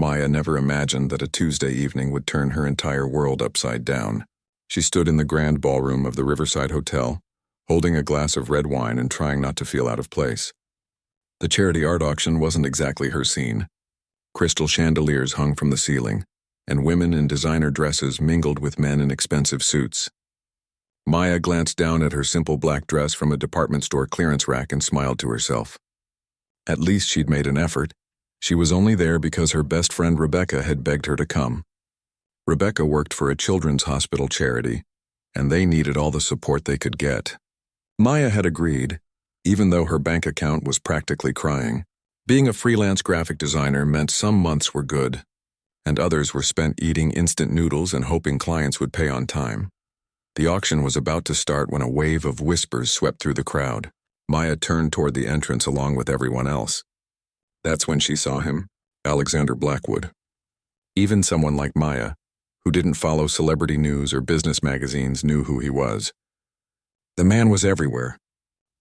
Maya never imagined that a Tuesday evening would turn her entire world upside down. She stood in the grand ballroom of the Riverside Hotel, holding a glass of red wine and trying not to feel out of place. The charity art auction wasn't exactly her scene. Crystal chandeliers hung from the ceiling, and women in designer dresses mingled with men in expensive suits. Maya glanced down at her simple black dress from a department store clearance rack and smiled to herself. At least she'd made an effort. She was only there because her best friend Rebecca had begged her to come. Rebecca worked for a children's hospital charity, and they needed all the support they could get. Maya had agreed, even though her bank account was practically crying. Being a freelance graphic designer meant some months were good, and others were spent eating instant noodles and hoping clients would pay on time. The auction was about to start when a wave of whispers swept through the crowd. Maya turned toward the entrance along with everyone else. That's when she saw him, Alexander Blackwood. Even someone like Maya, who didn't follow celebrity news or business magazines, knew who he was. The man was everywhere.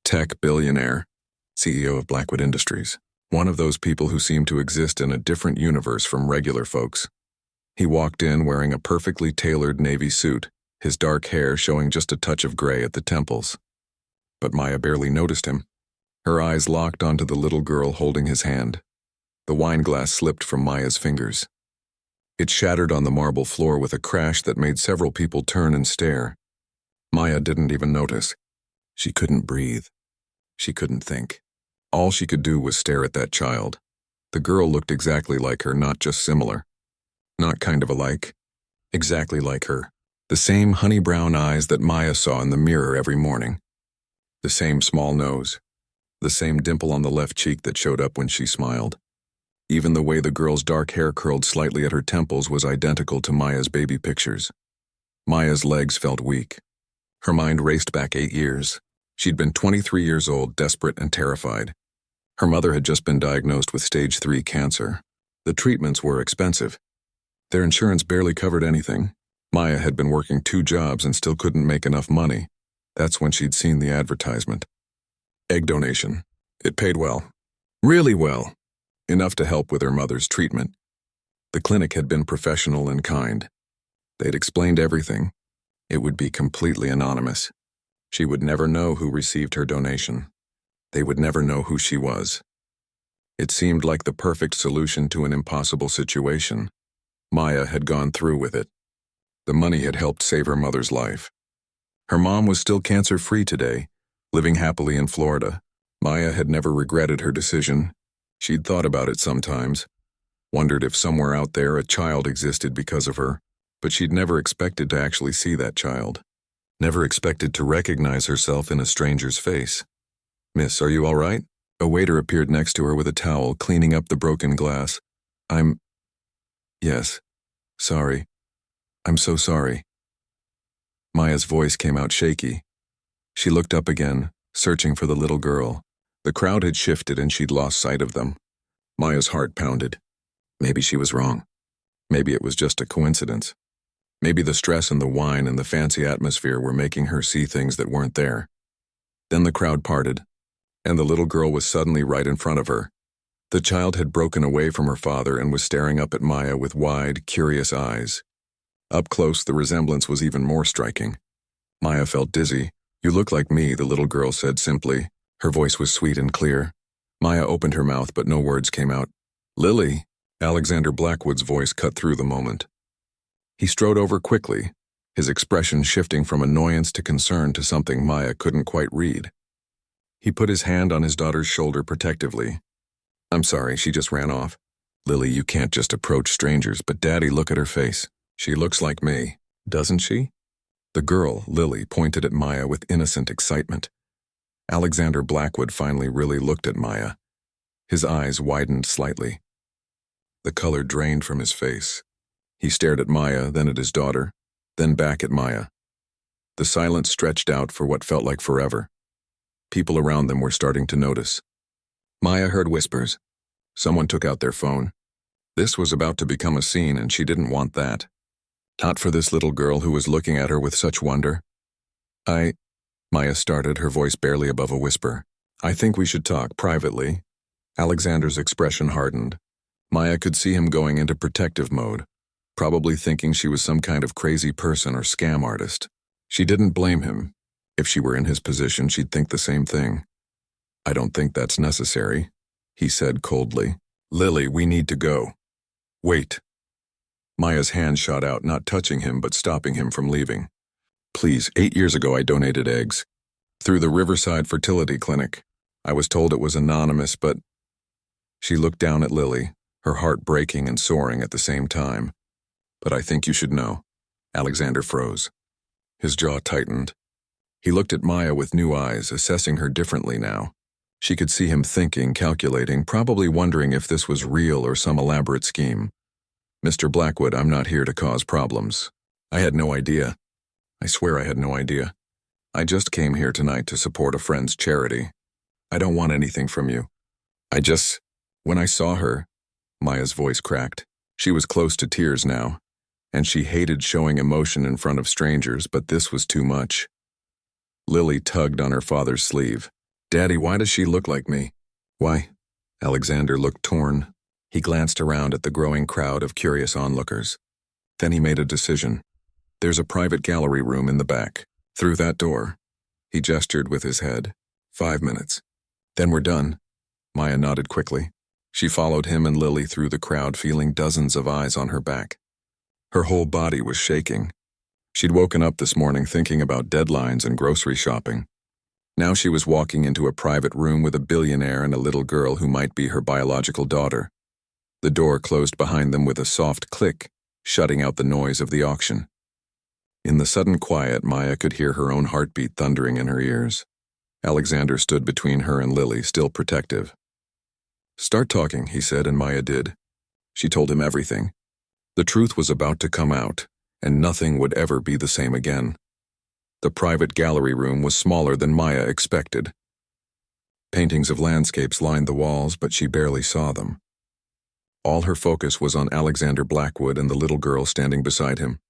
Tech billionaire, CEO of Blackwood Industries. One of those people who seemed to exist in a different universe from regular folks. He walked in wearing a perfectly tailored navy suit, his dark hair showing just a touch of gray at the temples. But Maya barely noticed him. Her eyes locked onto the little girl holding his hand. The wine glass slipped from Maya's fingers. It shattered on the marble floor with a crash that made several people turn and stare. Maya didn't even notice. She couldn't breathe. She couldn't think. All she could do was stare at that child. The girl looked exactly like her, not just similar. Not kind of alike. Exactly like her. The same honey brown eyes that Maya saw in the mirror every morning. The same small nose. The same dimple on the left cheek that showed up when she smiled. Even the way the girl's dark hair curled slightly at her temples was identical to Maya's baby pictures. Maya's legs felt weak. Her mind raced back 8 years. She'd been 23 years old, desperate and terrified. Her mother had just been diagnosed with stage 3 cancer. The treatments were expensive. Their insurance barely covered anything. Maya had been working 2 jobs and still couldn't make enough money. That's when she'd seen the advertisement. Egg donation. It paid well. Really well. Enough to help with her mother's treatment. The clinic had been professional and kind. They'd explained everything. It would be completely anonymous. She would never know who received her donation. They would never know who she was. It seemed like the perfect solution to an impossible situation. Maya had gone through with it. The money had helped save her mother's life. Her mom was still cancer-free today, living happily in Florida. Maya had never regretted her decision. She'd thought about it sometimes, wondered if somewhere out there a child existed because of her, but she'd never expected to actually see that child. Never expected to recognize herself in a stranger's face. "Miss, are you all right?" A waiter appeared next to her with a towel, cleaning up the broken glass. Yes. Sorry. I'm so sorry." Maya's voice came out shaky. She looked up again, searching for the little girl. The crowd had shifted and she'd lost sight of them. Maya's heart pounded. Maybe she was wrong. Maybe it was just a coincidence. Maybe the stress and the wine and the fancy atmosphere were making her see things that weren't there. Then the crowd parted, and the little girl was suddenly right in front of her. The child had broken away from her father and was staring up at Maya with wide, curious eyes. Up close, the resemblance was even more striking. Maya felt dizzy. "You look like me," the little girl said simply. Her voice was sweet and clear. Maya opened her mouth, but no words came out. "Lily," Alexander Blackwood's voice cut through the moment. He strode over quickly, his expression shifting from annoyance to concern to something Maya couldn't quite read. He put his hand on his daughter's shoulder protectively. "I'm sorry, she just ran off." "Lily, you can't just approach strangers." "But Daddy, look at her face. She looks like me, doesn't she?" The girl, Lily, pointed at Maya with innocent excitement. Alexander Blackwood finally really looked at Maya. His eyes widened slightly. The color drained from his face. He stared at Maya, then at his daughter, then back at Maya. The silence stretched out for what felt like forever. People around them were starting to notice. Maya heard whispers. Someone took out their phone. This was about to become a scene, and she didn't want that. Not for this little girl who was looking at her with such wonder. Maya started, her voice barely above a whisper. "I think we should talk privately." Alexander's expression hardened. Maya could see him going into protective mode, probably thinking she was some kind of crazy person or scam artist. She didn't blame him. If she were in his position, she'd think the same thing. "I don't think that's necessary," he said coldly. "Lily, we need to go." "Wait." Maya's hand shot out, not touching him but stopping him from leaving. "Please, 8 years ago I donated eggs. Through the Riverside Fertility Clinic. I was told it was anonymous, but—" She looked down at Lily, her heart breaking and soaring at the same time. "But I think you should know." Alexander froze. His jaw tightened. He looked at Maya with new eyes, assessing her differently now. She could see him thinking, calculating, probably wondering if this was real or some elaborate scheme. "Mr. Blackwood, I'm not here to cause problems. I had no idea. I swear I had no idea. I just came here tonight to support a friend's charity. I don't want anything from you. When I saw her—" Maya's voice cracked. She was close to tears now, and she hated showing emotion in front of strangers, but this was too much. Lily tugged on her father's sleeve. "Daddy, why does she look like me?" "Why?" Alexander looked torn. He glanced around at the growing crowd of curious onlookers. Then he made a decision. "There's a private gallery room in the back. Through that door." He gestured with his head. 5 minutes. "Then we're done." Maya nodded quickly. She followed him and Lily through the crowd, feeling dozens of eyes on her back. Her whole body was shaking. She'd woken up this morning thinking about deadlines and grocery shopping. Now she was walking into a private room with a billionaire and a little girl who might be her biological daughter. The door closed behind them with a soft click, shutting out the noise of the auction. In the sudden quiet, Maya could hear her own heartbeat thundering in her ears. Alexander stood between her and Lily, still protective. "Start talking," he said, and Maya did. She told him everything. The truth was about to come out, and nothing would ever be the same again. The private gallery room was smaller than Maya expected. Paintings of landscapes lined the walls, but she barely saw them. All her focus was on Alexander Blackwood and the little girl standing beside him.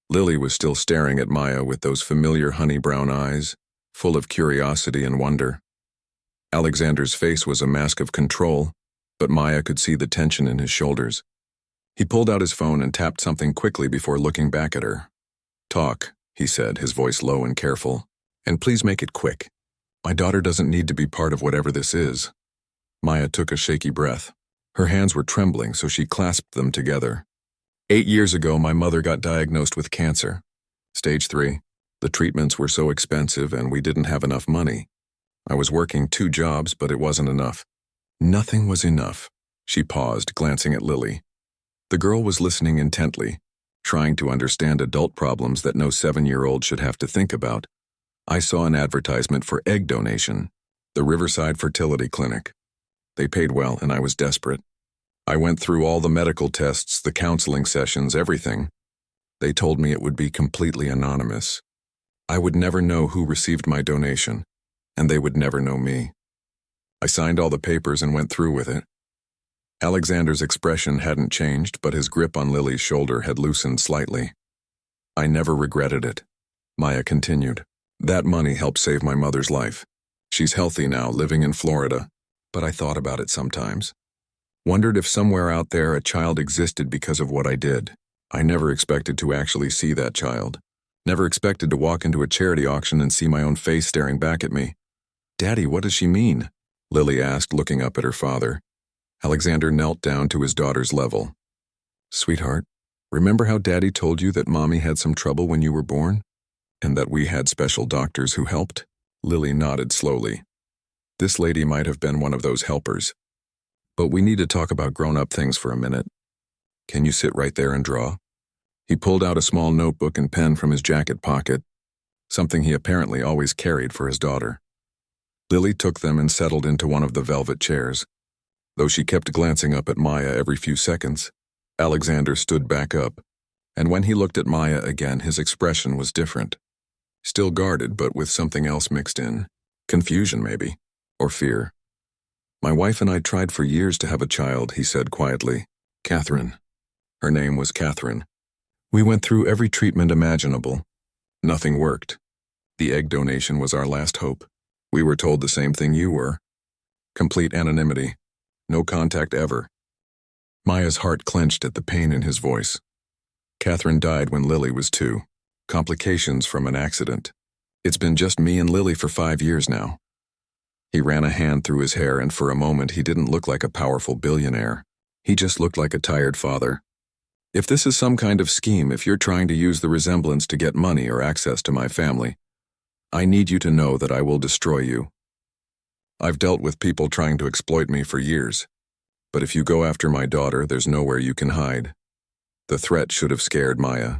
Lily was still staring at Maya with those familiar honey-brown eyes, full of curiosity and wonder. Alexander's face was a mask of control, but Maya could see the tension in his shoulders. He pulled out his phone and tapped something quickly before looking back at her. "Talk," he said, his voice low and careful. "And please make it quick. My daughter doesn't need to be part of whatever this is." Maya took a shaky breath. Her hands were trembling, so she clasped them together. 8 years ago, my mother got diagnosed with cancer. Stage 3. The treatments were so expensive and we didn't have enough money. I was working 2 jobs, but it wasn't enough. Nothing was enough. She paused, glancing at Lily. The girl was listening intently, trying to understand adult problems that no 7-year-old should have to think about. "I saw an advertisement for egg donation. The Riverside Fertility Clinic. They paid well, and I was desperate. I went through all the medical tests, the counseling sessions, everything. They told me it would be completely anonymous. I would never know who received my donation, and they would never know me. I signed all the papers and went through with it." Alexander's expression hadn't changed, but his grip on Lily's shoulder had loosened slightly. "I never regretted it," Maya continued. "That money helped save my mother's life. She's healthy now, living in Florida, but I thought about it sometimes. Wondered if somewhere out there a child existed because of what I did. I never expected to actually see that child. Never expected to walk into a charity auction and see my own face staring back at me." "Daddy, what does she mean?" Lily asked, looking up at her father. Alexander knelt down to his daughter's level. "Sweetheart, remember how Daddy told you that Mommy had some trouble when you were born? And that we had special doctors who helped?" Lily nodded slowly. "This lady might have been one of those helpers. But we need to talk about grown-up things for a minute. Can you sit right there and draw?" He pulled out a small notebook and pen from his jacket pocket, something he apparently always carried for his daughter. Lily took them and settled into one of the velvet chairs. Though she kept glancing up at Maya every few seconds, Alexander stood back up, and when he looked at Maya again, his expression was different. Still guarded, but with something else mixed in. Confusion, maybe, or fear. "My wife and I tried for years to have a child," he said quietly. "Catherine." Her name was Catherine. "We went through every treatment imaginable. Nothing worked. The egg donation was our last hope. We were told the same thing you were. Complete anonymity. No contact ever. Maya's heart clenched at the pain in his voice. Catherine died when Lily was 2. Complications from an accident. It's been just me and Lily for 5 years now. He ran a hand through his hair, and for a moment he didn't look like a powerful billionaire. He just looked like a tired father. If this is some kind of scheme, if you're trying to use the resemblance to get money or access to my family, I need you to know that I will destroy you. I've dealt with people trying to exploit me for years, but if you go after my daughter, there's nowhere you can hide. The threat should have scared Maya.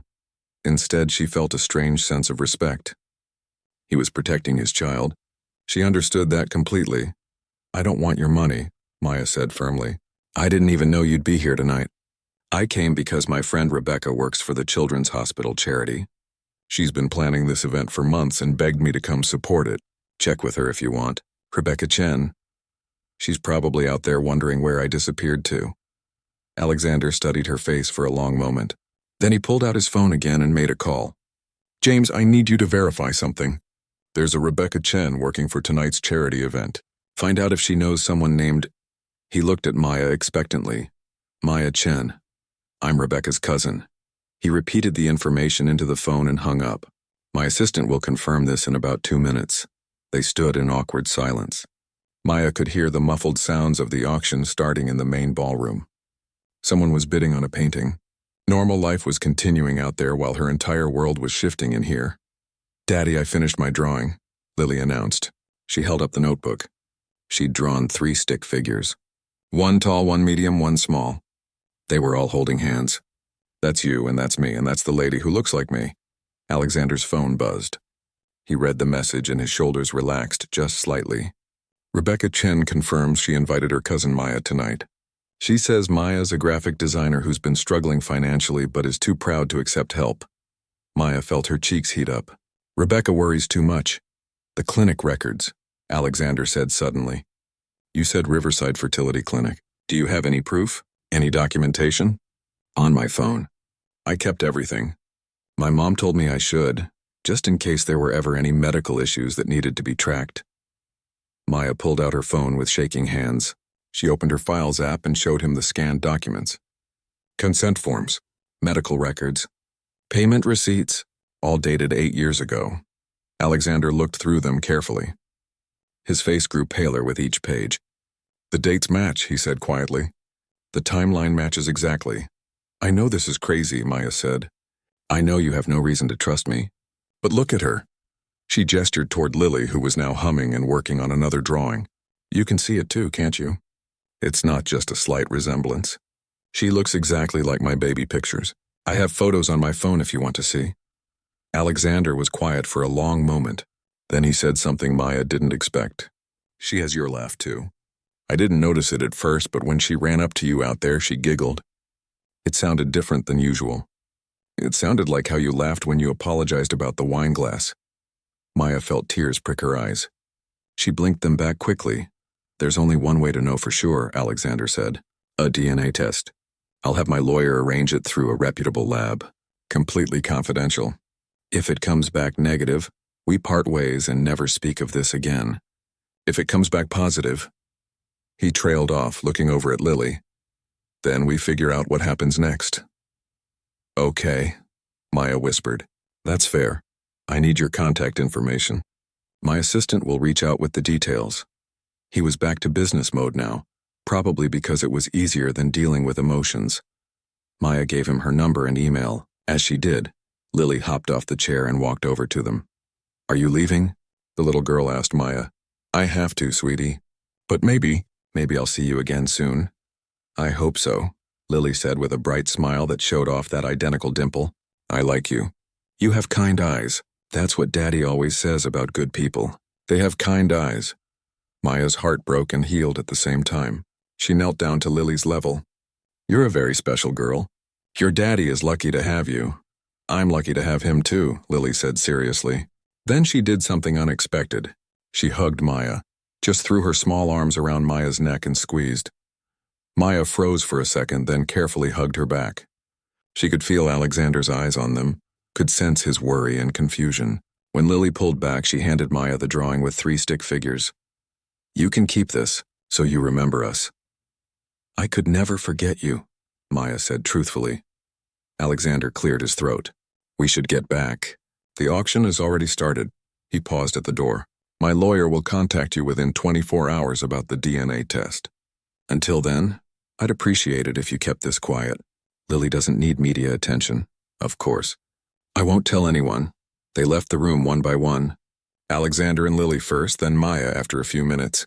Instead, she felt a strange sense of respect. He was protecting his child. She understood that completely. I don't want your money, Maya said firmly. I didn't even know you'd be here tonight. I came because my friend Rebecca works for the Children's Hospital charity. She's been planning this event for months and begged me to come support it. Check with her if you want. Rebecca Chen. She's probably out there wondering where I disappeared to. Alexander studied her face for a long moment. Then he pulled out his phone again and made a call. James, I need you to verify something. There's a Rebecca Chen working for tonight's charity event. Find out if she knows someone named... He looked at Maya expectantly. Maya Chen. I'm Rebecca's cousin. He repeated the information into the phone and hung up. My assistant will confirm this in about 2 minutes. They stood in awkward silence. Maya could hear the muffled sounds of the auction starting in the main ballroom. Someone was bidding on a painting. Normal life was continuing out there while her entire world was shifting in here. Daddy, I finished my drawing, Lily announced. She held up the notebook. She'd drawn 3 stick figures. 1 tall, 1 medium, 1 small. They were all holding hands. That's you, and that's me, and that's the lady who looks like me. Alexander's phone buzzed. He read the message and his shoulders relaxed just slightly. Rebecca Chen confirms she invited her cousin Maya tonight. She says Maya's a graphic designer who's been struggling financially but is too proud to accept help. Maya felt her cheeks heat up. Rebecca worries too much. The clinic records, Alexander said suddenly. You said Riverside Fertility Clinic. Do you have any proof? Any documentation? On my phone. I kept everything. My mom told me I should, just in case there were ever any medical issues that needed to be tracked. Maya pulled out her phone with shaking hands. She opened her Files app and showed him the scanned documents. Consent forms, medical records, payment receipts, all dated 8 years ago. Alexander looked through them carefully. His face grew paler with each page. The dates match, he said quietly. The timeline matches exactly. I know this is crazy, Maya said. I know you have no reason to trust me. But look at her. She gestured toward Lily, who was now humming and working on another drawing. You can see it too, can't you? It's not just a slight resemblance. She looks exactly like my baby pictures. I have photos on my phone if you want to see. Alexander was quiet for a long moment. Then he said something Maya didn't expect. She has your laugh too. I didn't notice it at first, but when she ran up to you out there, she giggled. It sounded different than usual. It sounded like how you laughed when you apologized about the wine glass. Maya felt tears prick her eyes. She blinked them back quickly. There's only one way to know for sure, Alexander said. A DNA test. I'll have my lawyer arrange it through a reputable lab. Completely confidential. If it comes back negative, we part ways and never speak of this again. If it comes back positive... He trailed off, looking over at Lily. Then we figure out what happens next. Okay, Maya whispered. That's fair. I need your contact information. My assistant will reach out with the details. He was back to business mode now, probably because it was easier than dealing with emotions. Maya gave him her number and email. As she did, Lily hopped off the chair and walked over to them. Are you leaving? The little girl asked Maya. I have to, sweetie. But maybe I'll see you again soon. I hope so, Lily said with a bright smile that showed off that identical dimple. I like you. You have kind eyes. That's what Daddy always says about good people. They have kind eyes. Maya's heart broke and healed at the same time. She knelt down to Lily's level. You're a very special girl. Your daddy is lucky to have you. I'm lucky to have him too, Lily said seriously. Then she did something unexpected. She hugged Maya, just threw her small arms around Maya's neck and squeezed. Maya froze for a second, then carefully hugged her back. She could feel Alexander's eyes on them, could sense his worry and confusion. When Lily pulled back, she handed Maya the drawing with 3 stick figures. You can keep this, so you remember us. I could never forget you, Maya said truthfully. Alexander cleared his throat. We should get back. The auction has already started. He paused at the door. My lawyer will contact you within 24 hours about the DNA test. Until then, I'd appreciate it if you kept this quiet. Lily doesn't need media attention, of course. I won't tell anyone. They left the room one by one. Alexander and Lily first, then Maya after a few minutes.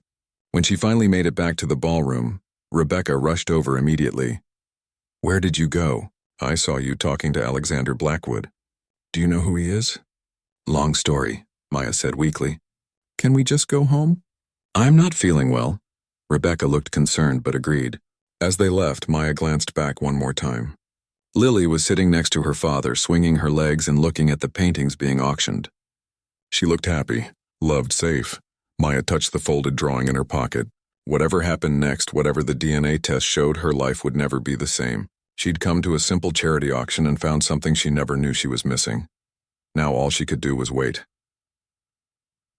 When she finally made it back to the ballroom, Rebecca rushed over immediately. Where did you go? I saw you talking to Alexander Blackwood. Do you know who he is? Long story, Maya said weakly. Can we just go home? I'm not feeling well. Rebecca looked concerned but agreed. As they left, Maya glanced back one more time. Lily was sitting next to her father, swinging her legs and looking at the paintings being auctioned. She looked happy, loved safe. Maya touched the folded drawing in her pocket. Whatever happened next, whatever the DNA test showed, her life would never be the same. She'd come to a simple charity auction and found something she never knew she was missing. Now all she could do was wait.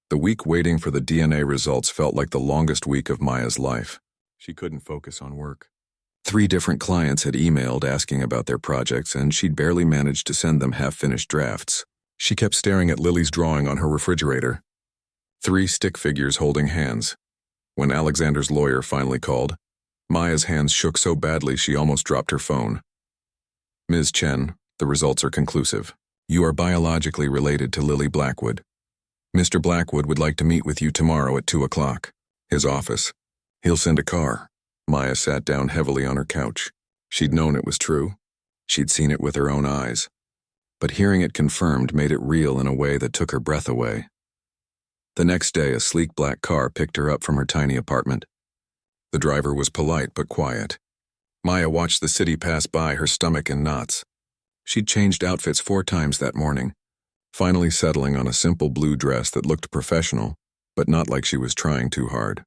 The week waiting for the DNA results felt like the longest week of Maya's life. She couldn't focus on work. 3 different clients had emailed asking about their projects, and she'd barely managed to send them half-finished drafts. She kept staring at Lily's drawing on her refrigerator. 3 stick figures holding hands. When Alexander's lawyer finally called, Maya's hands shook so badly she almost dropped her phone. Ms. Chen, the results are conclusive. You are biologically related to Lily Blackwood. Mr. Blackwood would like to meet with you tomorrow at 2 o'clock. His office. He'll send a car. Maya sat down heavily on her couch. She'd known it was true. She'd seen it with her own eyes. But hearing it confirmed made it real in a way that took her breath away. The next day, a sleek black car picked her up from her tiny apartment. The driver was polite but quiet. Maya watched the city pass by, her stomach in knots. She'd changed outfits 4 times that morning, finally settling on a simple blue dress that looked professional, but not like she was trying too hard.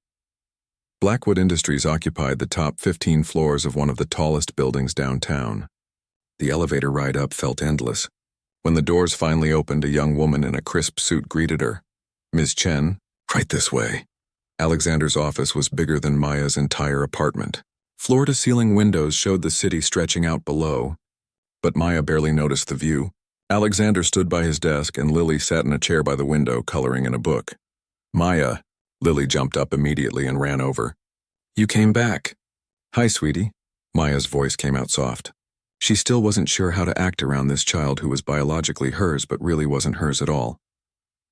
Blackwood Industries occupied the top 15 floors of one of the tallest buildings downtown. The elevator ride up felt endless. When the doors finally opened, a young woman in a crisp suit greeted her. Ms. Chen, right this way. Alexander's office was bigger than Maya's entire apartment. Floor-to-ceiling windows showed the city stretching out below, but Maya barely noticed the view. Alexander stood by his desk and Lily sat in a chair by the window, coloring in a book. Maya, Lily jumped up immediately and ran over. You came back. Hi, sweetie. Maya's voice came out soft. She still wasn't sure how to act around this child who was biologically hers but really wasn't hers at all.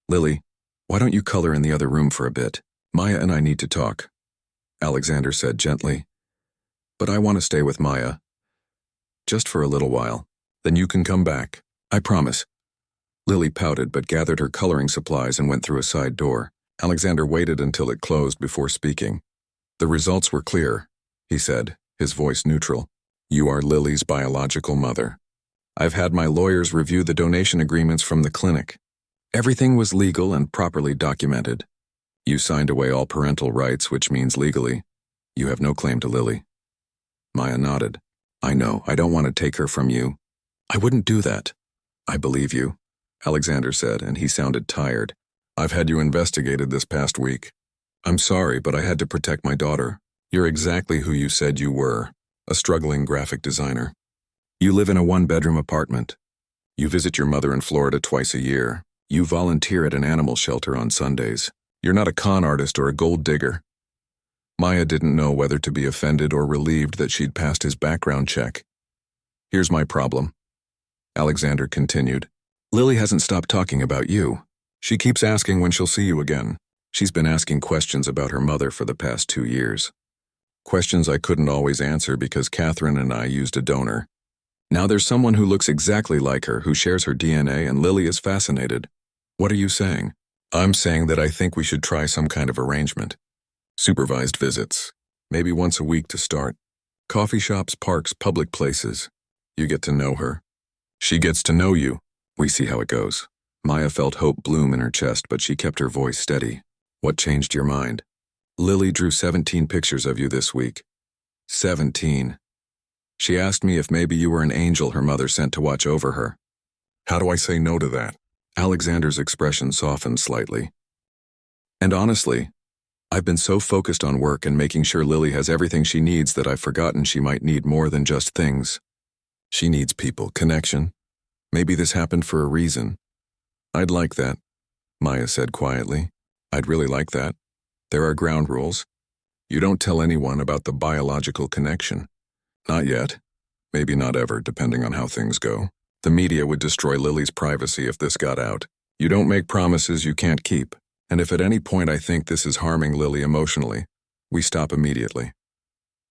Lily, why don't you color in the other room for a bit? Maya and I need to talk, Alexander said gently. But I want to stay with Maya. Just for a little while. Then you can come back. I promise. Lily pouted but gathered her coloring supplies and went through a side door. Alexander waited until it closed before speaking. The results were clear, he said, his voice neutral. You are Lily's biological mother. I've had my lawyers review the donation agreements from the clinic. Everything was legal and properly documented. You signed away all parental rights, which means legally, you have no claim to Lily. Maya nodded. I know, I don't want to take her from you. I wouldn't do that. I believe you, Alexander said, and he sounded tired. I've had you investigated this past week. I'm sorry, but I had to protect my daughter. You're exactly who you said you were, a struggling graphic designer. You live in a 1-bedroom apartment. You visit your mother in Florida twice a year. You volunteer at an animal shelter on Sundays. You're not a con artist or a gold digger. Maya didn't know whether to be offended or relieved that she'd passed his background check. Here's my problem, Alexander continued. Lily hasn't stopped talking about you. She keeps asking when she'll see you again. She's been asking questions about her mother for the past 2 years. Questions I couldn't always answer because Catherine and I used a donor. Now there's someone who looks exactly like her, who shares her DNA, and Lily is fascinated. What are you saying? I'm saying that I think we should try some kind of arrangement. Supervised visits. Maybe once a week to start. Coffee shops, parks, public places. You get to know her. She gets to know you. We see how it goes. Maya felt hope bloom in her chest, but she kept her voice steady. What changed your mind? Lily drew 17 pictures of you this week. 17. She asked me if maybe you were an angel her mother sent to watch over her. How do I say no to that? Alexander's expression softened slightly. And honestly, I've been so focused on work and making sure Lily has everything she needs that I've forgotten she might need more than just things. She needs people, connection. Maybe this happened for a reason. I'd like that, Maya said quietly. I'd really like that. There are ground rules. You don't tell anyone about the biological connection. Not yet. Maybe not ever, depending on how things go. The media would destroy Lily's privacy if this got out. You don't make promises you can't keep. And if at any point I think this is harming Lily emotionally, we stop immediately.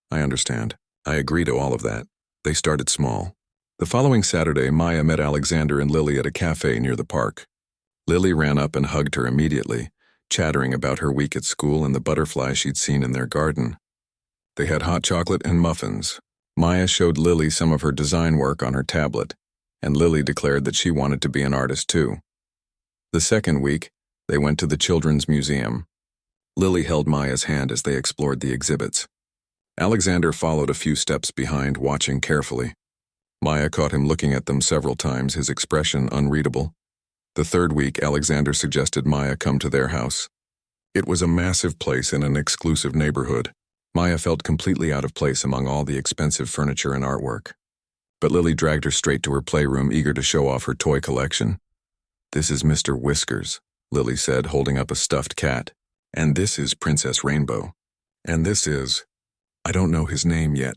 I understand. I agree to all of that. They started small. The following Saturday, Maya met Alexander and Lily at a cafe near the park. Lily ran up and hugged her immediately, chattering about her week at school and the butterflies she'd seen in their garden. They had hot chocolate and muffins. Maya showed Lily some of her design work on her tablet, and Lily declared that she wanted to be an artist too. The second week, they went to the Children's Museum. Lily held Maya's hand as they explored the exhibits. Alexander followed a few steps behind, watching carefully. Maya caught him looking at them several times, his expression unreadable. The third week, Alexander suggested Maya come to their house. It was a massive place in an exclusive neighborhood. Maya felt completely out of place among all the expensive furniture and artwork. But Lily dragged her straight to her playroom, eager to show off her toy collection. "This is Mr. Whiskers," Lily said, holding up a stuffed cat. "And this is Princess Rainbow. And this is... I don't know his name yet.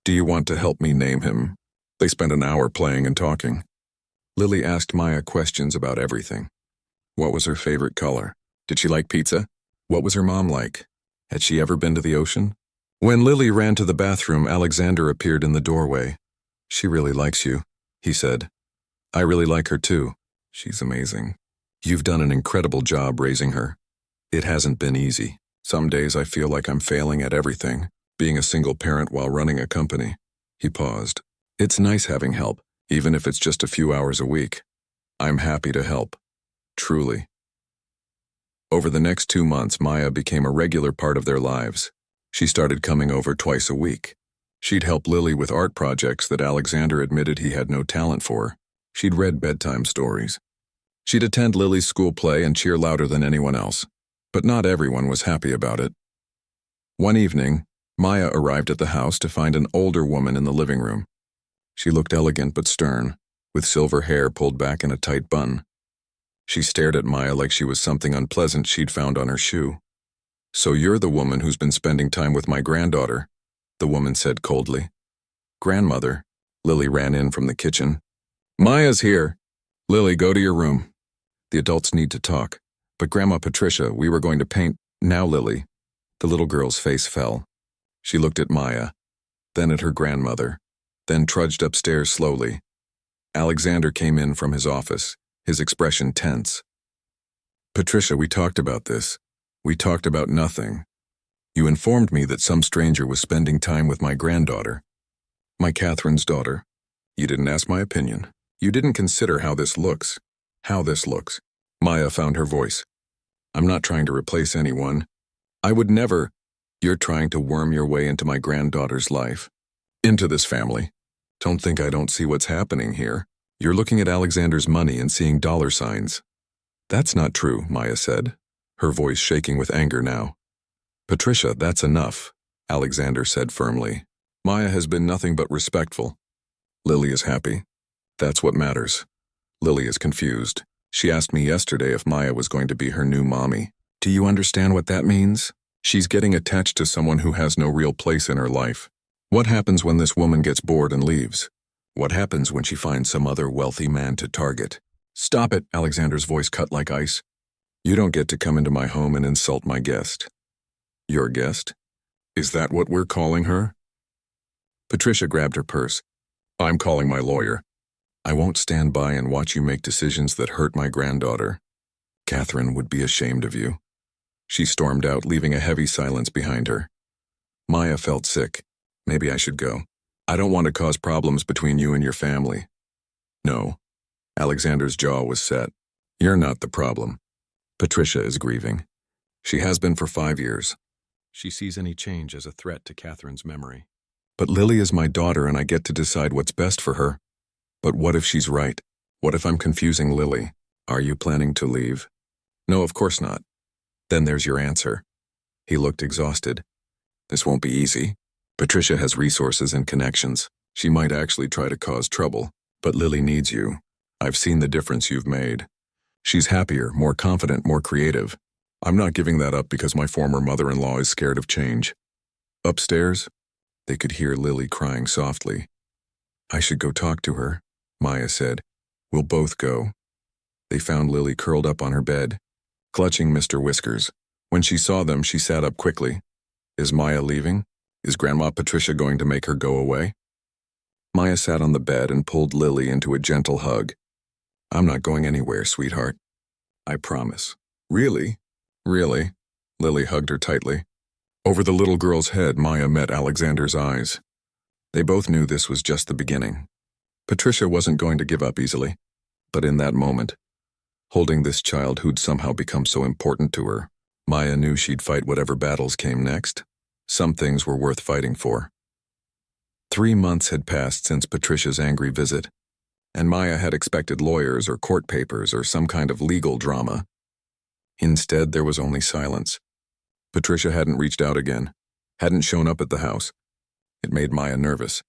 Do you want to help me name him?" They spent an hour playing and talking. Lily asked Maya questions about everything. What was her favorite color? Did she like pizza? What was her mom like? Had she ever been to the ocean? When Lily ran to the bathroom, Alexander appeared in the doorway. "She really likes you," he said. "I really like her too. She's amazing. You've done an incredible job raising her. It hasn't been easy. Some days I feel like I'm failing at everything, being a single parent while running a company." He paused. "It's nice having help, even if it's just a few hours a week. I'm happy to help. Truly." Over the next 2 months, Maya became a regular part of their lives. She started coming over twice a week. She'd help Lily with art projects that Alexander admitted he had no talent for. She'd read bedtime stories. She'd attend Lily's school play and cheer louder than anyone else. But not everyone was happy about it. One evening, Maya arrived at the house to find an older woman in the living room. She looked elegant but stern, with silver hair pulled back in a tight bun. She stared at Maya like she was something unpleasant she'd found on her shoe. "So you're the woman who's been spending time with my granddaughter," the woman said coldly. "Grandmother," Lily ran in from the kitchen. "Maya's here. Lily, go to your room. The adults need to talk. But Grandma Patricia, we were going to paint." "Now, Lily." The little girl's face fell. She looked at Maya, then at her grandmother, then trudged upstairs slowly. Alexander came in from his office, his expression tense. "Patricia, we talked about this. We talked about nothing. You informed me that some stranger was spending time with my granddaughter. My Catherine's daughter. You didn't ask my opinion. You didn't consider how this looks. How this looks." Maya found her voice. "I'm not trying to replace anyone. I would never..." "You're trying to worm your way into my granddaughter's life. Into this family. Don't think I don't see what's happening here. You're looking at Alexander's money and seeing dollar signs." "That's not true," Maya said, her voice shaking with anger now. "Patricia, that's enough," Alexander said firmly. "Maya has been nothing but respectful. Lily is happy. That's what matters." Lily is confused. She asked me yesterday if Maya was going to be her new mommy. Do you understand what that means? She's getting attached to someone who has no real place in her life. What happens when this woman gets bored and leaves? What happens when she finds some other wealthy man to target? "Stop it," Alexander's voice cut like ice. "You don't get to come into my home and insult my guest." "Your guest? Is that what we're calling her?" Patricia grabbed her purse. "I'm calling my lawyer. I won't stand by and watch you make decisions that hurt my granddaughter. Catherine would be ashamed of you." She stormed out, leaving a heavy silence behind her. Maya felt sick. "Maybe I should go. I don't want to cause problems between you and your family." "No." Alexander's jaw was set. "You're not the problem. Patricia is grieving. She has been for 5 years. She sees any change as a threat to Catherine's memory. But Lily is my daughter and I get to decide what's best for her. But what if she's right? What if I'm confusing Lily? Are you planning to leave?" "No, of course not." "Then there's your answer." He looked exhausted. This won't be easy. Patricia has resources and connections. She might actually try to cause trouble, but Lily needs you. I've seen the difference you've made. She's happier, more confident, more creative. I'm not giving that up because my former mother-in-law is scared of change. Upstairs, they could hear Lily crying softly. I should go talk to her, Maya said. We'll both go. They found Lily curled up on her bed, clutching Mr. Whiskers. When she saw them, she sat up quickly. Is Maya leaving? Is Grandma Patricia going to make her go away? Maya sat on the bed and pulled Lily into a gentle hug. I'm not going anywhere, sweetheart. I promise. Really? Really? Lily hugged her tightly. Over the little girl's head, Maya met Alexander's eyes. They both knew this was just the beginning. Patricia wasn't going to give up easily. But in that moment, holding this child who'd somehow become so important to her, Maya knew she'd fight whatever battles came next. Some things were worth fighting for. 3 months had passed since Patricia's angry visit, and Maya had expected lawyers or court papers or some kind of legal drama. Instead, there was only silence. Patricia hadn't reached out again, hadn't shown up at the house. It made Maya nervous.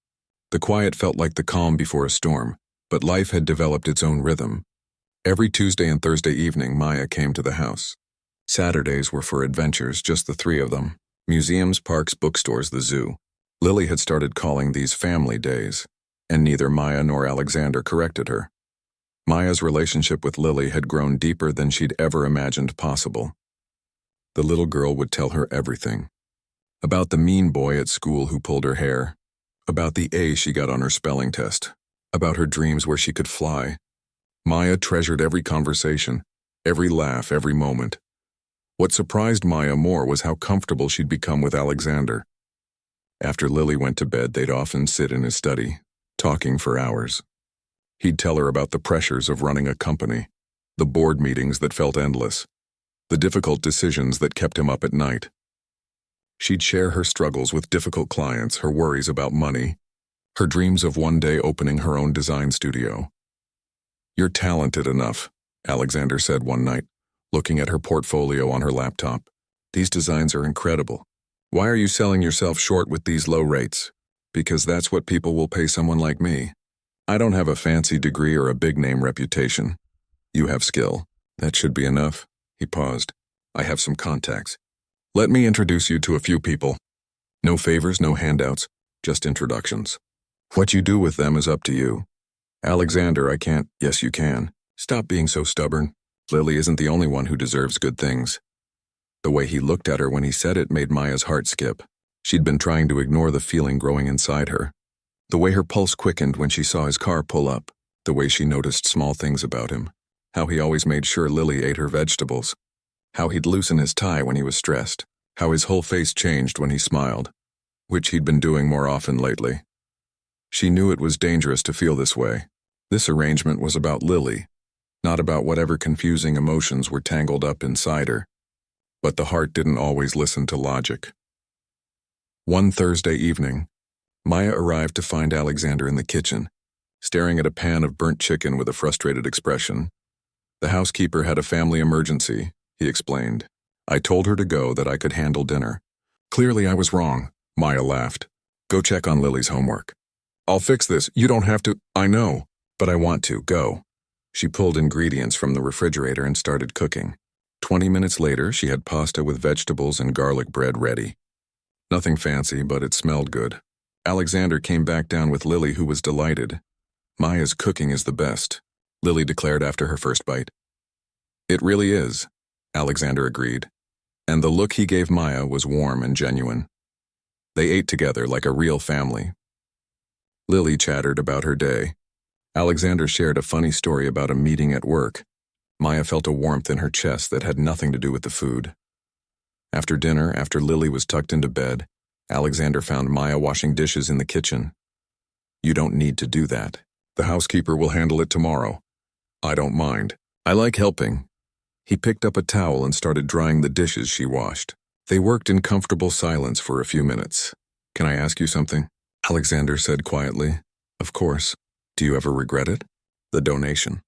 The quiet felt like the calm before a storm, but life had developed its own rhythm. Every Tuesday and Thursday evening, Maya came to the house. Saturdays were for adventures, just the three of them. Museums, parks, bookstores, the zoo. Lily had started calling these family days, and neither Maya nor Alexander corrected her. Maya's relationship with Lily had grown deeper than she'd ever imagined possible. The little girl would tell her everything. About the mean boy at school who pulled her hair. About the A she got on her spelling test. About her dreams where she could fly. Maya treasured every conversation, every laugh, every moment. What surprised Maya more was how comfortable she'd become with Alexander. After Lily went to bed, they'd often sit in his study, talking for hours. He'd tell her about the pressures of running a company, the board meetings that felt endless, the difficult decisions that kept him up at night. She'd share her struggles with difficult clients, her worries about money, her dreams of one day opening her own design studio. You're talented enough, Alexander said one night, looking at her portfolio on her laptop. These designs are incredible. Why are you selling yourself short with these low rates? Because that's what people will pay someone like me. I don't have a fancy degree or a big-name reputation. You have skill. That should be enough. He paused. I have some contacts. Let me introduce you to a few people. No favors, no handouts, just introductions. What you do with them is up to you. Alexander, I can't. Yes, you can. Stop being so stubborn. Lily isn't the only one who deserves good things. The way he looked at her when he said it made Maya's heart skip. She'd been trying to ignore the feeling growing inside her. The way her pulse quickened when she saw his car pull up. The way she noticed small things about him. How he always made sure Lily ate her vegetables. How he'd loosen his tie when he was stressed. How his whole face changed when he smiled, which he'd been doing more often lately. She knew it was dangerous to feel this way. This arrangement was about Lily, not about whatever confusing emotions were tangled up inside her. But the heart didn't always listen to logic. One Thursday evening, Maya arrived to find Alexander in the kitchen, staring at a pan of burnt chicken with a frustrated expression. The housekeeper had a family emergency, he explained. I told her to go, that I could handle dinner. Clearly I was wrong, Maya laughed. Go check on Lily's homework. I'll fix this. You don't have to. I know, but I want to. Go. She pulled ingredients from the refrigerator and started cooking. 20 minutes later, she had pasta with vegetables and garlic bread ready. Nothing fancy, but it smelled good. Alexander came back down with Lily, who was delighted. Maya's cooking is the best, Lily declared after her first bite. It really is, Alexander agreed, and the look he gave Maya was warm and genuine. They ate together like a real family. Lily chattered about her day. Alexander shared a funny story about a meeting at work. Maya felt a warmth in her chest that had nothing to do with the food. After dinner, after Lily was tucked into bed, Alexander found Maya washing dishes in the kitchen. You don't need to do that. The housekeeper will handle it tomorrow. I don't mind. I like helping. He picked up a towel and started drying the dishes she washed. They worked in comfortable silence for a few minutes. Can I ask you something? Alexander said quietly. Of course. Do you ever regret it? The donation.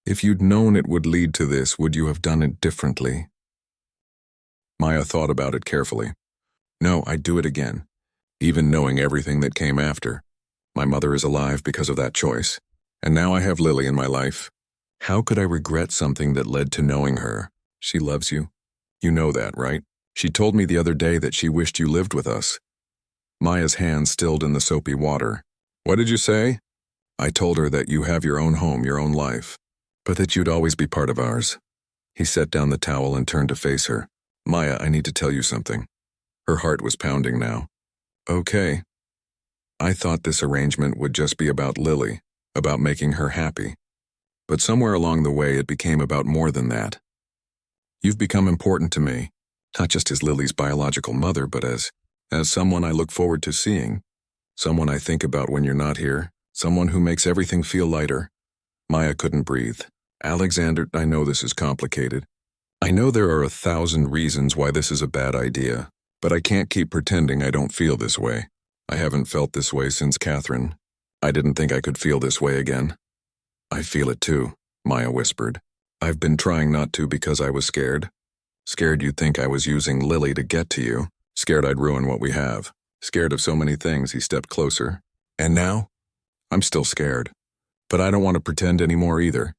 If you'd known it would lead to this, would you have done it differently? Maya thought about it carefully. No, I'd do it again, even knowing everything that came after. My mother is alive because of that choice, and now I have Lily in my life. How could I regret something that led to knowing her? She loves you. You know that, right? She told me the other day that she wished you lived with us. Maya's hands stilled in the soapy water. What did you say? I told her that you have your own home, your own life, but that you'd always be part of ours. He set down the towel and turned to face her. Maya, I need to tell you something. Her heart was pounding now. Okay. I thought this arrangement would just be about Lily, about making her happy. But somewhere along the way it became about more than that. You've become important to me, not just as Lily's biological mother, but as someone I look forward to seeing, someone I think about when you're not here, someone who makes everything feel lighter. Maya couldn't breathe. Alexander, I know this is complicated. I know there are 1,000 reasons why this is a bad idea, but I can't keep pretending I don't feel this way. I haven't felt this way since Catherine. I didn't think I could feel this way again. I feel it too, Maya whispered. I've been trying not to because I was scared. Scared you'd think I was using Lily to get to you. Scared I'd ruin what we have. Scared of so many things. He stepped closer. And now? I'm still scared. But I don't want to pretend anymore either.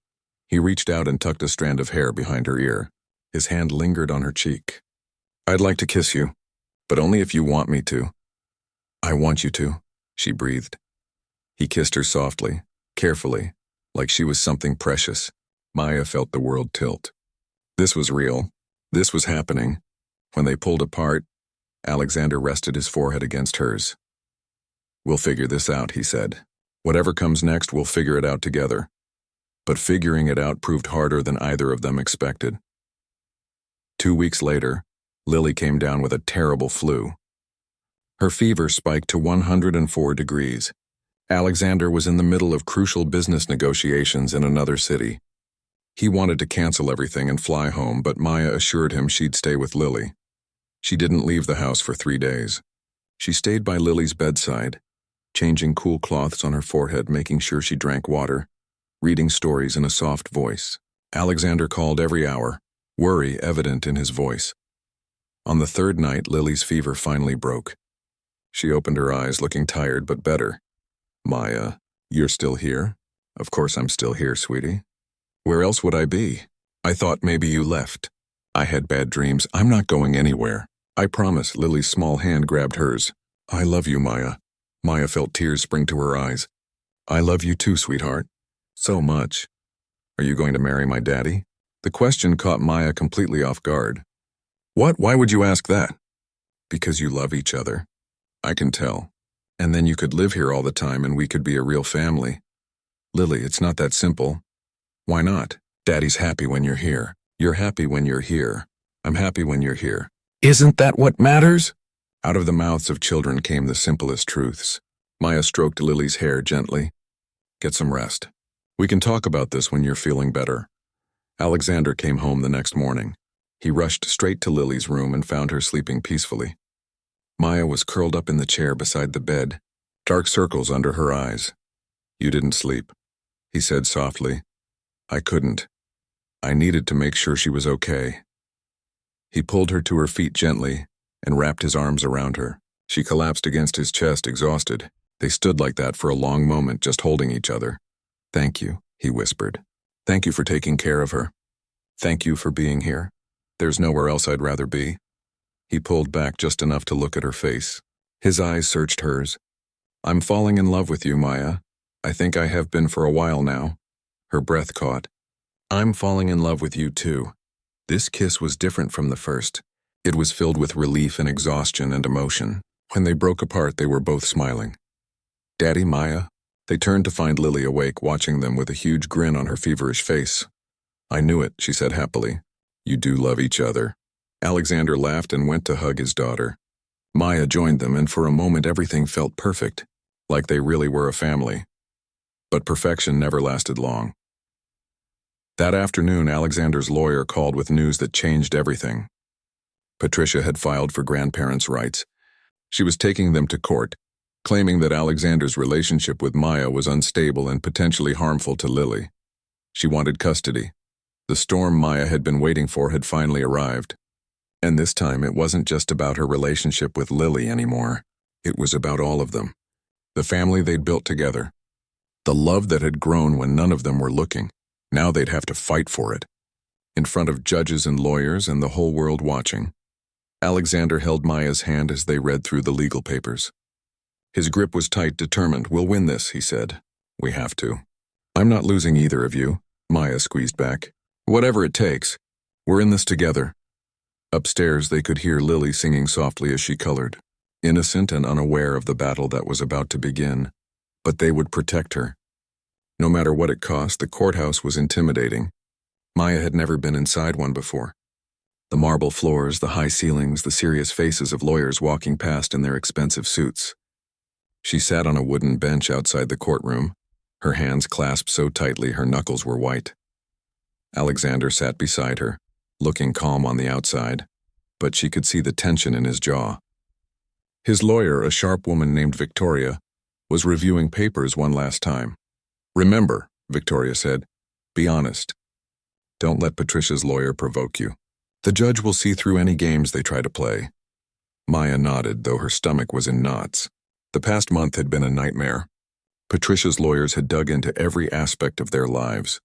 He reached out and tucked a strand of hair behind her ear. His hand lingered on her cheek. I'd like to kiss you, but only if you want me to. I want you to, she breathed. He kissed her softly, carefully, like she was something precious. Maya felt the world tilt. This was real. This was happening. When they pulled apart, Alexander rested his forehead against hers. We'll figure this out, he said. Whatever comes next, we'll figure it out together. But figuring it out proved harder than either of them expected. 2 weeks later, Lily came down with a terrible flu. Her fever spiked to 104 degrees. Alexander was in the middle of crucial business negotiations in another city. He wanted to cancel everything and fly home, but Maya assured him she'd stay with Lily. She didn't leave the house for 3 days. She stayed by Lily's bedside, changing cool cloths on her forehead, making sure she drank water, reading stories in a soft voice. Alexander called every hour, worry evident in his voice. On the 3rd night, Lily's fever finally broke. She opened her eyes, looking tired but better. Maya, you're still here? Of course I'm still here, sweetie. Where else would I be? I thought maybe you left. I had bad dreams. I'm not going anywhere. I promise. Lily's small hand grabbed hers. I love you, Maya. Maya felt tears spring to her eyes. I love you too, sweetheart. So much. Are you going to marry my daddy? The question caught Maya completely off guard. What? Why would you ask that? Because you love each other. I can tell. And then you could live here all the time and we could be a real family. Lily, it's not that simple. Why not? Daddy's happy when you're here. You're happy when you're here. I'm happy when you're here. Isn't that what matters? Out of the mouths of children came the simplest truths. Maya stroked Lily's hair gently. Get some rest. We can talk about this when you're feeling better. Alexander came home the next morning. He rushed straight to Lily's room and found her sleeping peacefully. Maya was curled up in the chair beside the bed, dark circles under her eyes. You didn't sleep, he said softly. I couldn't. I needed to make sure she was okay. He pulled her to her feet gently and wrapped his arms around her. She collapsed against his chest, exhausted. They stood like that for a long moment, just holding each other. Thank you, he whispered. Thank you for taking care of her. Thank you for being here. There's nowhere else I'd rather be. He pulled back just enough to look at her face. His eyes searched hers. I'm falling in love with you, Maya. I think I have been for a while now. Her breath caught. I'm falling in love with you too. This kiss was different from the first. It was filled with relief and exhaustion and emotion. When they broke apart, they were both smiling. Daddy, Maya? They turned to find Lily awake, watching them with a huge grin on her feverish face. I knew it, she said happily. You do love each other. Alexander laughed and went to hug his daughter. Maya joined them, and for a moment everything felt perfect, like they really were a family. But perfection never lasted long. That afternoon, Alexander's lawyer called with news that changed everything. Patricia had filed for grandparents' rights. She was taking them to court, claiming that Alexander's relationship with Maya was unstable and potentially harmful to Lily. She wanted custody. The storm Maya had been waiting for had finally arrived. And this time it wasn't just about her relationship with Lily anymore. It was about all of them. The family they'd built together. The love that had grown when none of them were looking. Now they'd have to fight for it. In front of judges and lawyers and the whole world watching. Alexander held Maya's hand as they read through the legal papers. His grip was tight, determined. "We'll win this," he said. "We have to." "I'm not losing either of you," Maya squeezed back. "Whatever it takes. We're in this together." Upstairs, they could hear Lily singing softly as she colored, innocent and unaware of the battle that was about to begin. But they would protect her. No matter what it cost, the courthouse was intimidating. Maya had never been inside one before. The marble floors, the high ceilings, the serious faces of lawyers walking past in their expensive suits. She sat on a wooden bench outside the courtroom, her hands clasped so tightly her knuckles were white. Alexander sat beside her, looking calm on the outside, but she could see the tension in his jaw. His lawyer, a sharp woman named Victoria, was reviewing papers one last time. "Remember," Victoria said, "be honest. Don't let Patricia's lawyer provoke you. The judge will see through any games they try to play." Maya nodded, though her stomach was in knots. The past month had been a nightmare. Patricia's lawyers had dug into every aspect of their lives.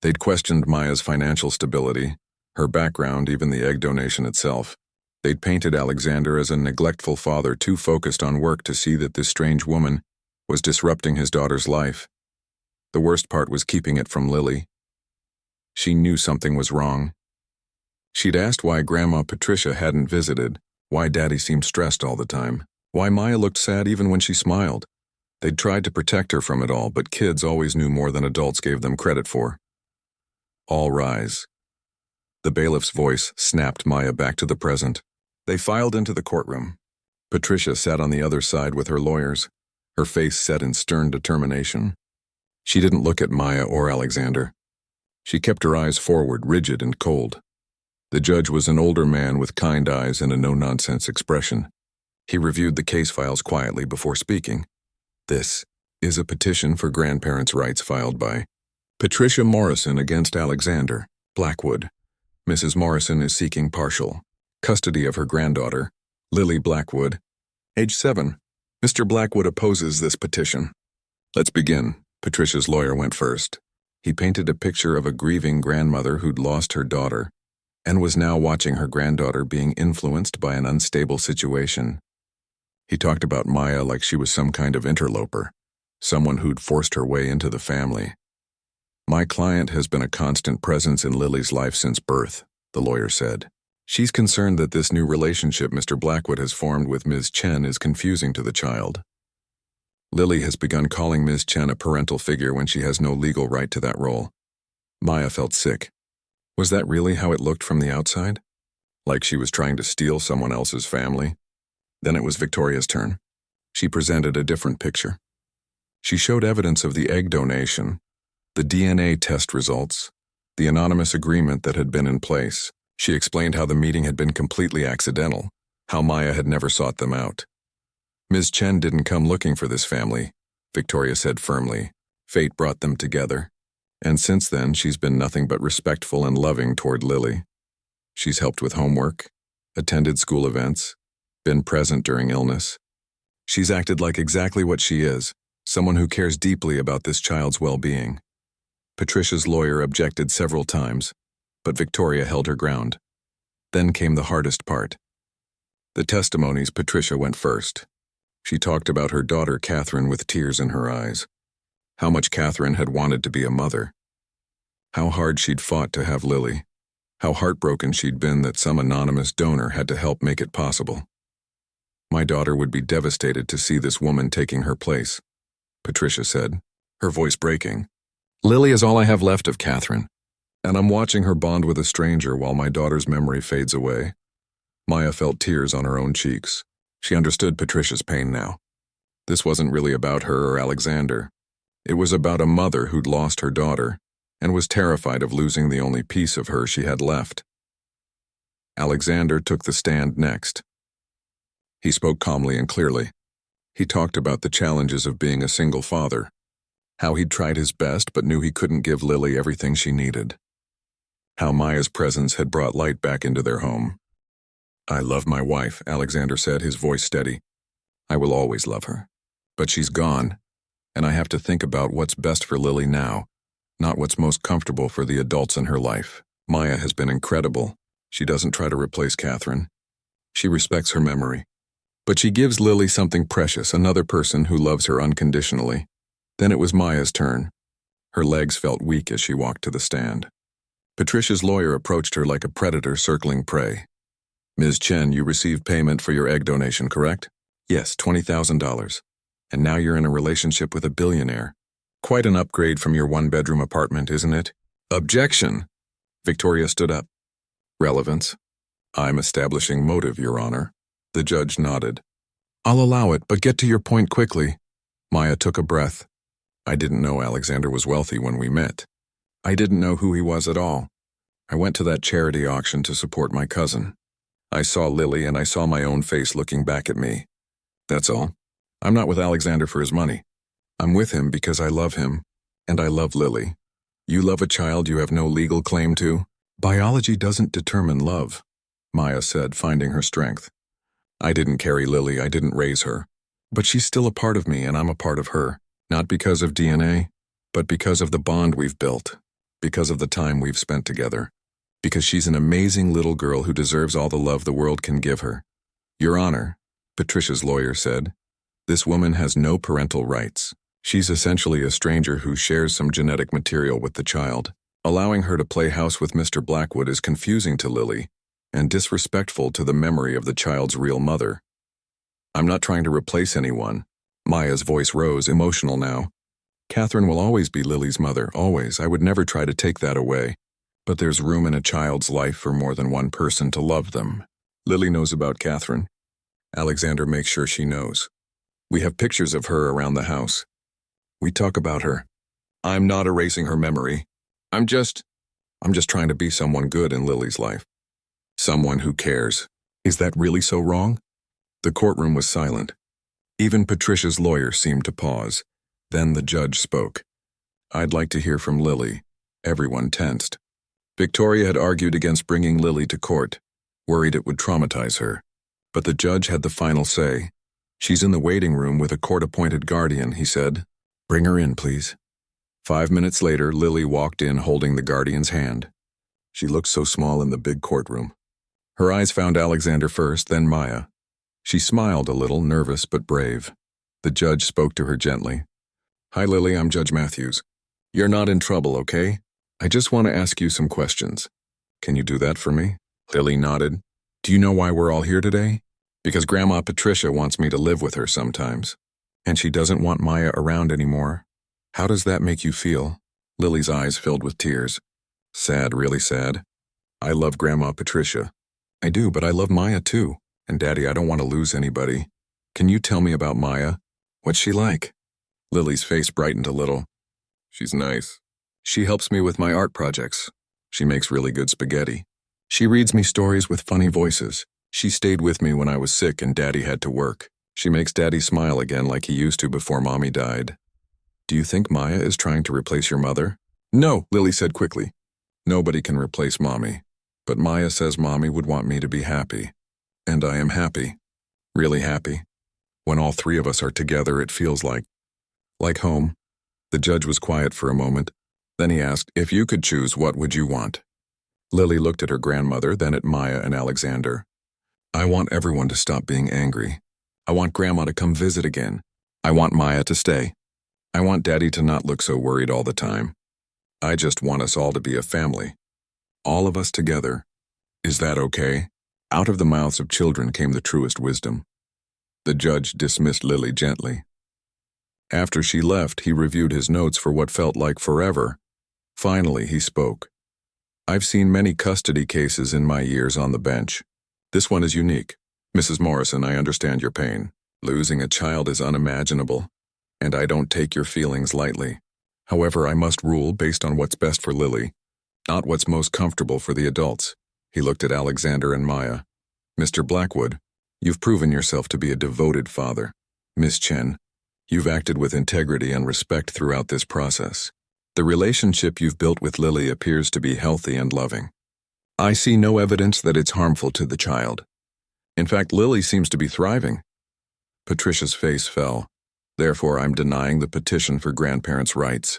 They'd questioned Maya's financial stability, her background, even the egg donation itself. They'd painted Alexander as a neglectful father too focused on work to see that this strange woman was disrupting his daughter's life. The worst part was keeping it from Lily. She knew something was wrong. She'd asked why Grandma Patricia hadn't visited, why Daddy seemed stressed all the time, why Maya looked sad even when she smiled. They'd tried to protect her from it all, but kids always knew more than adults gave them credit for. "All rise." The bailiff's voice snapped Maya back to the present. They filed into the courtroom. Patricia sat on the other side with her lawyers, her face set in stern determination. She didn't look at Maya or Alexander. She kept her eyes forward, rigid and cold. The judge was an older man with kind eyes and a no-nonsense expression. He reviewed the case files quietly before speaking. "This is a petition for grandparents' rights filed by Patricia Morrison against Alexander Blackwood. Mrs. Morrison is seeking partial custody of her granddaughter, Lily Blackwood, age 7. Mr. Blackwood opposes this petition." "Let's begin." Patricia's lawyer went first. He painted a picture of a grieving grandmother who'd lost her daughter and was now watching her granddaughter being influenced by an unstable situation. He talked about Maya like she was some kind of interloper, someone who'd forced her way into the family. "My client has been a constant presence in Lily's life since birth," the lawyer said. "She's concerned that this new relationship Mr. Blackwood has formed with Ms. Chen is confusing to the child. Lily has begun calling Ms. Chen a parental figure when she has no legal right to that role." Maya felt sick. Was that really how it looked from the outside? Like she was trying to steal someone else's family? Then it was Victoria's turn. She presented a different picture. She showed evidence of the egg donation, the DNA test results, the anonymous agreement that had been in place. She explained how the meeting had been completely accidental, how Maya had never sought them out. "Ms. Chen didn't come looking for this family," Victoria said firmly. "Fate brought them together. And since then, she's been nothing but respectful and loving toward Lily. She's helped with homework, attended school events, been present during illness. She's acted like exactly what she is, someone who cares deeply about this child's well-being." Patricia's lawyer objected several times, but Victoria held her ground. Then came the hardest part. The testimonies. Patricia went first. She talked about her daughter Catherine with tears in her eyes. How much Catherine had wanted to be a mother. How hard she'd fought to have Lily. How heartbroken she'd been that some anonymous donor had to help make it possible. "My daughter would be devastated to see this woman taking her place," Patricia said, her voice breaking. "Lily is all I have left of Catherine, and I'm watching her bond with a stranger while my daughter's memory fades away." Maya felt tears on her own cheeks. She understood Patricia's pain now. This wasn't really about her or Alexander. It was about a mother who'd lost her daughter and was terrified of losing the only piece of her she had left. Alexander took the stand next. He spoke calmly and clearly. He talked about the challenges of being a single father, how he'd tried his best but knew he couldn't give Lily everything she needed, how Maya's presence had brought light back into their home, I love my wife, Alexander said, his voice steady. I will always love her. But she's gone, and I have to think about what's best for Lily now, not what's most comfortable for the adults in her life. Maya has been incredible. She doesn't try to replace Catherine. She respects her memory. But she gives Lily something precious, another person who loves her unconditionally. Then it was Maya's turn. Her legs felt weak as she walked to the stand. Patricia's lawyer approached her like a predator circling prey. Ms. Chen, you received payment for your egg donation, correct? Yes, $20,000. And now you're in a relationship with a billionaire. Quite an upgrade from your one-bedroom apartment, isn't it? Objection! Victoria stood up. Relevance. I'm establishing motive, Your Honor. The judge nodded. I'll allow it, but get to your point quickly. Maya took a breath. I didn't know Alexander was wealthy when we met. I didn't know who he was at all. I went to that charity auction to support my cousin. I saw Lily and I saw my own face looking back at me. That's all. I'm not with Alexander for his money. I'm with him because I love him, and I love Lily. You love a child you have no legal claim to? Biology doesn't determine love, Maya said, finding her strength. I didn't carry Lily, I didn't raise her. But she's still a part of me and I'm a part of her. Not because of DNA, but because of the bond we've built. Because of the time we've spent together. Because she's an amazing little girl who deserves all the love the world can give her. Your Honor, Patricia's lawyer said, this woman has no parental rights. She's essentially a stranger who shares some genetic material with the child. Allowing her to play house with Mr. Blackwood is confusing to Lily and disrespectful to the memory of the child's real mother. I'm not trying to replace anyone. Maya's voice rose, emotional now. Catherine will always be Lily's mother, always. I would never try to take that away. But there's room in a child's life for more than one person to love them. Lily knows about Catherine. Alexander makes sure she knows. We have pictures of her around the house. We talk about her. I'm not erasing her memory. I'm just trying to be someone good in Lily's life. Someone who cares. Is that really so wrong? The courtroom was silent. Even Patricia's lawyer seemed to pause. Then the judge spoke. I'd like to hear from Lily. Everyone tensed. Victoria had argued against bringing Lily to court, worried it would traumatize her. But the judge had the final say. She's in the waiting room with a court-appointed guardian, he said. Bring her in, please. 5 minutes later, Lily walked in holding the guardian's hand. She looked so small in the big courtroom. Her eyes found Alexander first, then Maya. She smiled a little, nervous but brave. The judge spoke to her gently. Hi, Lily, I'm Judge Matthews. You're not in trouble, okay? I just want to ask you some questions. Can you do that for me? Lily nodded. Do you know why we're all here today? Because Grandma Patricia wants me to live with her sometimes. And she doesn't want Maya around anymore. How does that make you feel? Lily's eyes filled with tears. Sad, really sad. I love Grandma Patricia. I do, but I love Maya too. And Daddy, I don't want to lose anybody. Can you tell me about Maya? What's she like? Lily's face brightened a little. She's nice. She helps me with my art projects. She makes really good spaghetti. She reads me stories with funny voices. She stayed with me when I was sick and Daddy had to work. She makes Daddy smile again like he used to before Mommy died. Do you think Maya is trying to replace your mother? No, Lily said quickly. Nobody can replace Mommy. But Maya says Mommy would want me to be happy. And I am happy. Really happy. When all three of us are together, it feels like home. The judge was quiet for a moment. Then he asked, if you could choose, what would you want? Lily looked at her grandmother, then at Maya and Alexander. I want everyone to stop being angry. I want Grandma to come visit again. I want Maya to stay. I want Daddy to not look so worried all the time. I just want us all to be a family. All of us together. Is that okay? Out of the mouths of children came the truest wisdom. The judge dismissed Lily gently. After she left, he reviewed his notes for what felt like forever. Finally, he spoke. I've seen many custody cases in my years on the bench. This one is unique. Mrs. Morrison, I understand your pain. Losing a child is unimaginable, and I don't take your feelings lightly. However, I must rule based on what's best for Lily, not what's most comfortable for the adults. He looked at Alexander and Maya. Mr. Blackwood, you've proven yourself to be a devoted father. Miss Chen, you've acted with integrity and respect throughout this process. The relationship you've built with Lily appears to be healthy and loving. I see no evidence that it's harmful to the child. In fact, Lily seems to be thriving. Patricia's face fell. Therefore, I'm denying the petition for grandparents' rights.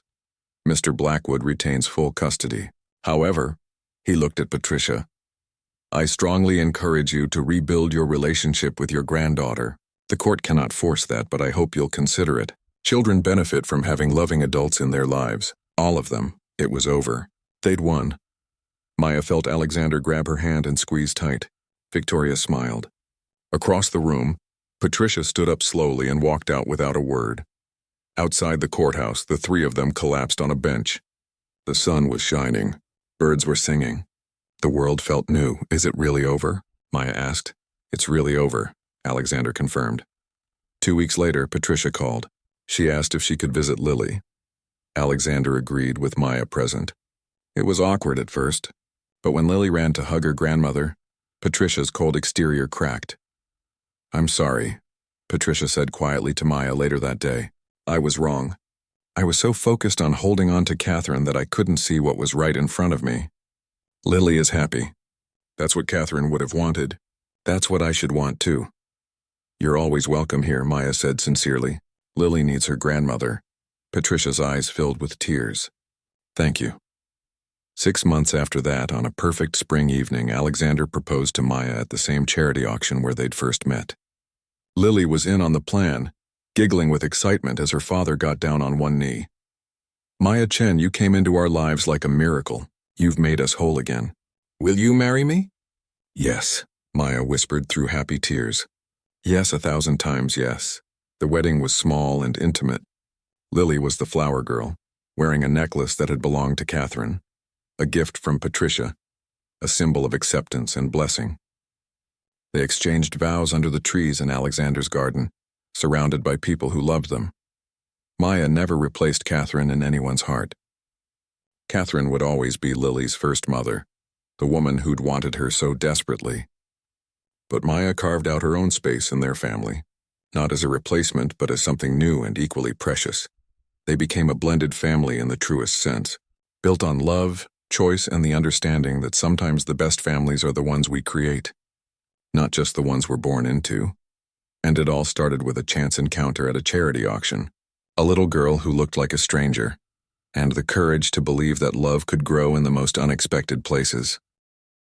Mr. Blackwood retains full custody. However, he looked at Patricia. I strongly encourage you to rebuild your relationship with your granddaughter. The court cannot force that, but I hope you'll consider it. Children benefit from having loving adults in their lives. All of them. It was over. They'd won. Maya felt Alexander grab her hand and squeeze tight. Victoria smiled. Across the room, Patricia stood up slowly and walked out without a word. Outside the courthouse, the three of them collapsed on a bench. The sun was shining. Birds were singing. The world felt new. Is it really over? Maya asked. It's really over, Alexander confirmed. 2 weeks later, Patricia called. She asked if she could visit Lily. Alexander agreed, with Maya present. It was awkward at first, but when Lily ran to hug her grandmother, Patricia's cold exterior cracked. I'm sorry, Patricia said quietly to Maya later that day. I was wrong. I was so focused on holding on to Catherine that I couldn't see what was right in front of me. Lily is happy. That's what Catherine would have wanted. That's what I should want too. You're always welcome here, Maya said sincerely. Lily needs her grandmother. Patricia's eyes filled with tears. Thank you. 6 months after that, on a perfect spring evening, Alexander proposed to Maya at the same charity auction where they'd first met. Lily was in on the plan, giggling with excitement as her father got down on one knee. Maya Chen, you came into our lives like a miracle. You've made us whole again. Will you marry me? Yes, Maya whispered through happy tears. Yes, 1,000 times yes. The wedding was small and intimate. Lily was the flower girl, wearing a necklace that had belonged to Catherine, a gift from Patricia, a symbol of acceptance and blessing. They exchanged vows under the trees in Alexander's garden, surrounded by people who loved them. Maya never replaced Catherine in anyone's heart. Catherine would always be Lily's first mother, the woman who'd wanted her so desperately. But Maya carved out her own space in their family, not as a replacement but as something new and equally precious. They became a blended family in the truest sense, built on love, choice, and the understanding that sometimes the best families are the ones we create, not just the ones we're born into. And it all started with a chance encounter at a charity auction. A little girl who looked like a stranger, and the courage to believe that love could grow in the most unexpected places.